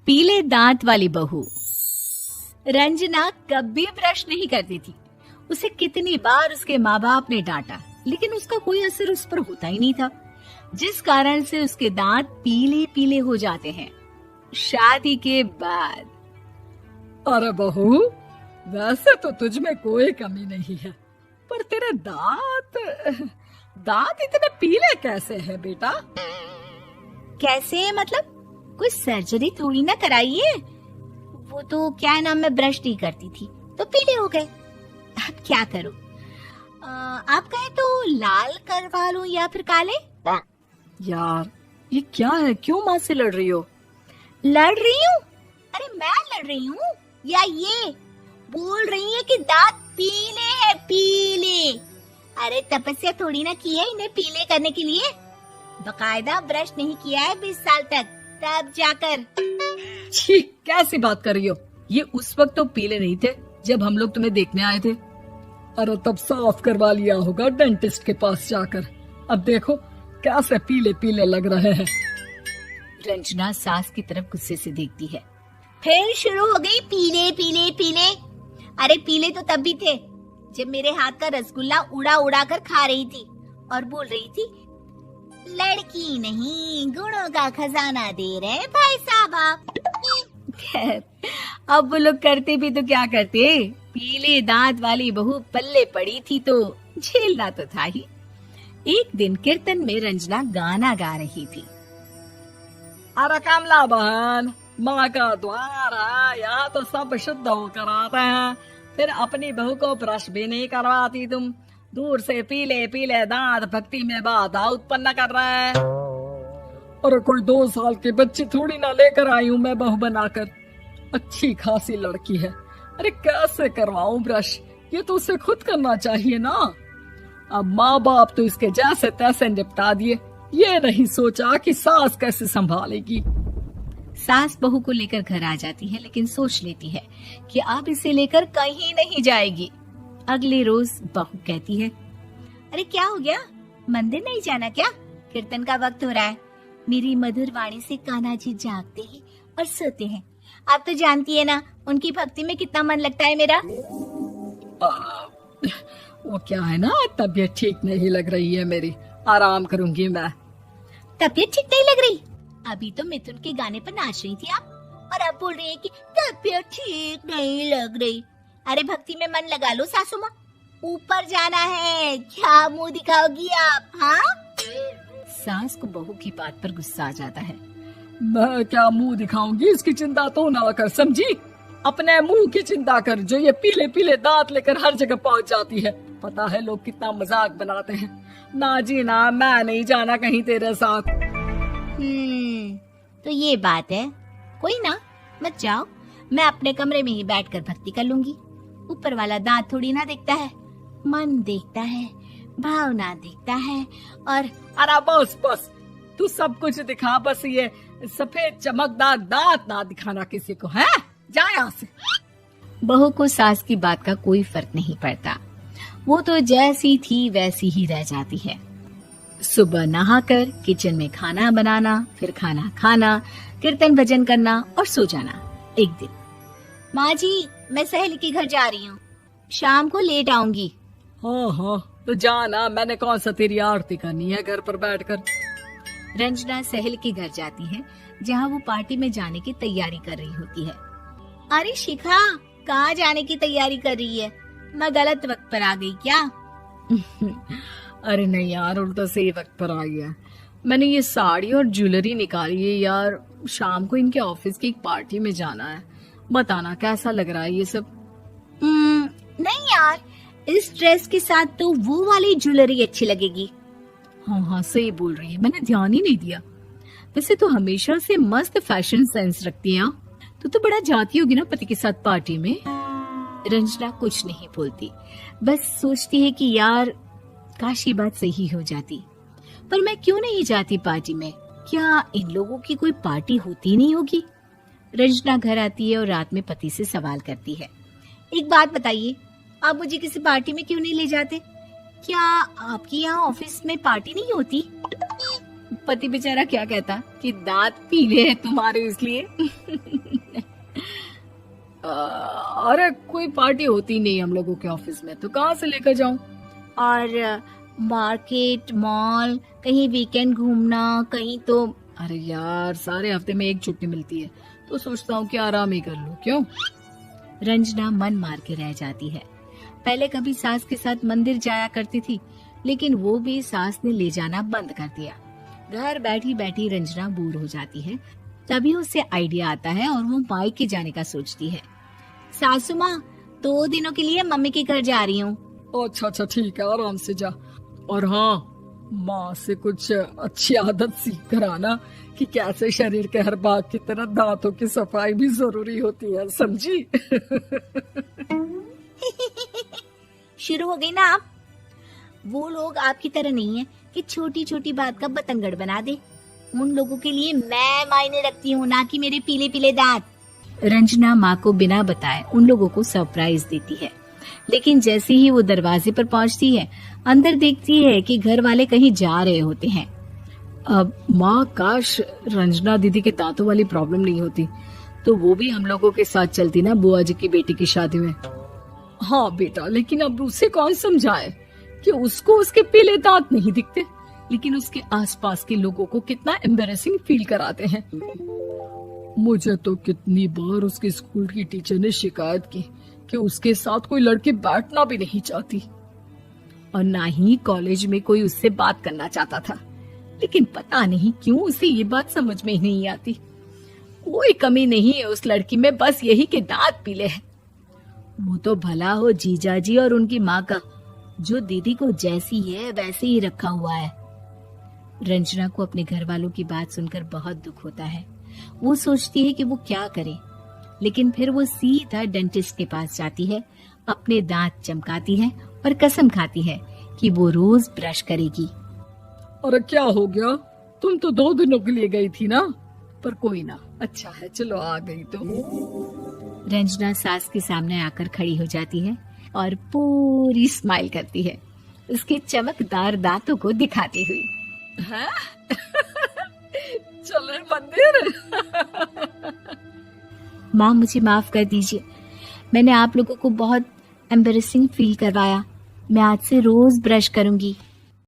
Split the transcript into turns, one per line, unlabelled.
पीले दांत वाली बहू। रंजना कभी ब्रश नहीं करती थी। उसे कितनी बार उसके माँ बाप ने डांटा, लेकिन उसका कोई असर उस पर होता ही नहीं था, जिस कारण से उसके दांत पीले पीले हो जाते हैं। शादी के बाद।
अरे बहू, वैसे तो तुझ में कोई कमी नहीं है, पर तेरे दांत इतने पीले कैसे हैं बेटा?
कैसे मतलब? कोई सर्जरी थोड़ी ना कराई है। वो तो क्या नाम, मैं ब्रश नहीं करती थी तो पीले हो गए। अब क्या करूं? आप कहें तो लाल करवा लूं या फिर काले?
यार ये क्या है, क्यों माँ से लड़ रही हो?
लड़ रही हूँ? अरे मैं लड़ रही हूँ या ये बोल रही है कि दांत पीले हैं, पीले। अरे तपस्या थोड़ी ना की है इन्हें पीले करने के लिए। बकायदा ब्रश नहीं किया है 20 साल तक, तब जाकर।
छी, कैसी बात कर रही हो? ये उस वक्त तो पीले नहीं थे जब हम लोग तुम्हें देखने आए थे। अरे तब साफ करवा लिया होगा डेंटिस्ट के पास जाकर। अब देखो कैसे पीले पीले लग रहे हैं।
रंजना सास की तरफ गुस्से से देखती है। फिर शुरू हो गई पीले पीले पीले। अरे पीले तो तब भी थे जब मेरे हाथ का रसगुल्ला उड़ा उड़ा कर खा रही थी और बोल रही थी, लड़की नहीं गुणों का खजाना दे रहे भाई साहब आप। खैर, अब वो लोग करते भी तो क्या करते, पीले दांत वाली बहू पल्ले पड़ी थी तो झेलना तो था ही। एक दिन कीर्तन में रंजना गाना गा रही थी।
अरे कमला बहन, माँ का द्वार है, यहाँ तो सब शुद्ध होकर आते हैं, फिर अपनी बहू को ब्रश भी नहीं करवाती तुम। दूर से पीले पीले दांत भक्ति में बाधा उत्पन्न कर रहे हैं। अरे कोई 2 साल के बच्चे थोड़ी ना लेकर आई हूँ मैं बहू बनाकर। अच्छी खासी लड़की है, अरे कैसे करवाऊं ब्रश? ये तो उसे खुद करना चाहिए ना। अब माँ बाप तो इसके जैसे तैसे निपटा दिए, ये नहीं सोचा कि सास कैसे संभालेगी।
सास बहू को लेकर घर आ जाती है, लेकिन सोच लेती है कि अब इसे लेकर कहीं नहीं जाएगी। अगले रोज बहू कहती है, अरे क्या हो गया, मंदिर नहीं जाना क्या? कीर्तन का वक्त हो रहा है। मेरी मधुर वाणी से कान्हा जी जागते हैं और सोते हैं। आप तो जानती है ना उनकी भक्ति में कितना मन लगता है मेरा।
वो क्या है ना, तबीयत ठीक नहीं लग रही है मेरी, आराम करूंगी मैं।
तबीयत ठीक नहीं लग रही? अभी तो मिथुन के गाने पर नाच रही थी आप, और अब बोल रही है कि तबीयत ठीक नहीं लग रही। अरे भक्ति में मन लगा लो सासू माँ, ऊपर जाना है, क्या मुंह दिखाओगी आप? हाँ? सास को बहू की बात पर गुस्सा आ जाता है।
मैं क्या मुंह दिखाऊंगी, इसकी चिंता तो ना कर, समझी? अपने मुंह की चिंता कर, जो ये पीले पीले दांत लेकर हर जगह पहुंच जाती है। पता है लोग कितना मजाक बनाते हैं। ना जी ना, मैं नहीं जाना कहीं तेरे साथ।
तो ये बात है। कोई ना, मत जाओ, मैं अपने कमरे में ही बैठकर भक्ति कर लूंगी। ऊपर वाला दांत थोड़ी ना देखता है, मन देखता है, भावना देखता है। और
अरे बस बस, तू सब कुछ दिखा, बस ये सफेद चमकदार दांत ना दिखाना किसी को, है? जा यहाँ से।
बहू को सास की बात का कोई फर्क नहीं पड़ता, वो तो जैसी थी वैसी ही रह जाती है। सुबह नहाकर किचन में खाना बनाना, फिर खाना खाना, कीर्तन भजन करना और सो जाना। एक दिन, माँ जी मैं सहेली के घर जा रही हूँ, शाम को लेट आऊंगी।
हाँ हाँ तो जाना, मैंने कौन सा तेरी आरती करनी है घर पर बैठकर।
रंजना सहेली के घर जाती है, जहाँ वो पार्टी में जाने की तैयारी कर रही होती है। अरे शिखा, कहाँ जाने की तैयारी कर रही है? मैं गलत वक्त पर आ गई क्या?
अरे नहीं यार, उल्टा सही वक्त पर आ गया। मैंने ये साड़ी और ज्वेलरी निकाली है यार, शाम को इनके ऑफिस की एक पार्टी में जाना है। बताना कैसा लग रहा है ये सब?
नहीं यार, इस ड्रेस के साथ तो वो वाली ज्वेलरी अच्छी लगेगी।
हाँ हाँ सही बोल रही है, मैंने ध्यान ही नहीं दिया। वैसे तो हमेशा से मस्त फैशन सेंस रखती है। तो बड़ा जाती होगी ना पति के साथ पार्टी में।
रंजना कुछ नहीं बोलती, बस सोचती है कि यार काश ये बात सही हो जाती। पर मैं क्यों नहीं जाती पार्टी में? क्या इन लोगों की कोई पार्टी होती नहीं होगी? रंजना घर आती है और रात में पति से सवाल करती है, एक बात बताइए, आप मुझे किसी पार्टी में क्यों नहीं ले जाते? क्या आपकी यहाँ ऑफिस में पार्टी नहीं होती? पति बेचारा क्या कहता कि दांत पीले हैं तुम्हारे इसलिए।
अरे कोई पार्टी होती नहीं हम लोगों के ऑफिस में, तो कहाँ से लेकर जाऊं?
और मार्केट, मॉल, कहीं वीकेंड घूमना, कहीं तो।
अरे यार सारे हफ्ते में एक छुट्टी मिलती है, तो सोचता हूँ कि आराम ही कर लूं। क्यों?
रंजना मन मार के रह जाती है। पहले कभी सास के साथ मंदिर जाया करती थी, लेकिन वो भी सास ने ले जाना बंद कर दिया। घर बैठी बैठी रंजना बोर हो जाती है। तभी उसे आइडिया आता है और वो मायके जाने का सोचती है। सासू माँ, 2 दिनों के लिए मम्मी के घर जा रही हूँ।
अच्छा ठीक है, आराम से जा। और हाँ, माँ से कुछ अच्छी आदत सीख कर आना कि कैसे शरीर के हर भाग की तरह दांतों की सफाई भी जरूरी होती है, समझी?
शुरू हो गई ना आप। वो लोग आपकी तरह नहीं है कि छोटी छोटी बात का बतंगड़ बना दे। उन लोगों के लिए मैं मायने रखती हूँ, ना कि मेरे पीले पीले दांत। रंजना माँ को बिना बताए उन लोगों को सरप्राइज देती है, लेकिन जैसे ही वो दरवाजे पर पहुंचती है, अंदर देखती है कि घर वाले कहीं जा रहे होते हैं।
अब माँ, काश रंजना दीदी के दांतों वाली प्रॉब्लम नहीं होती, तो वो भी हम लोगों के साथ चलती ना बुआ जी की बेटी की शादी में। हाँ बेटा, लेकिन अब उसे कौन समझाए कि उसको उसके पीले दांत नहीं दिखते, लेकिन उसके आसपास के लोगों को कितना एम्बैरेसिंग फील कराते हैं। मुझे तो कितनी बार उसके स्कूल की टीचर ने शिकायत की कि उसके साथ कोई लड़की बैठना भी नहीं चाहती, और ना ही कॉलेज में कोई उससे बात करना चाहता था। लेकिन पता नहीं क्यों उसे ये बात समझ में ही नहीं आती। कोई कमी नहीं है उस लड़की में, बस यही कि दांत पीले हैं। वो तो भला हो जीजाजी और उनकी माँ का, जो दीदी को जैसी है वैसे ही रखा हुआ है। रंजना को अपने घर वालों की बात सुनकर बहुत दुख होता है। वो सोचती है कि वो क्या करे, लेकिन फिर वो सीधा डेंटिस्ट के पास जाती है, अपने दांत चमकाती है और कसम खाती है कि वो रोज ब्रश करेगी। अरे क्या हो गया? तुम तो 2 दिनों के लिए गई थी ना, पर कोई ना, अच्छा है, चलो आ गई तो। रंजना सास के सामने आकर खड़ी हो जाती है और पूरी स्माइल करती है, उसके चमकदार दांतों को दिखाती हुई। चले मंदिर। माँ, मुझे माफ कर दीजिए, मैंने आप लोगों को बहुत एम्बैरेसिंग फील करवाया। मैं आज से रोज ब्रश करूंगी।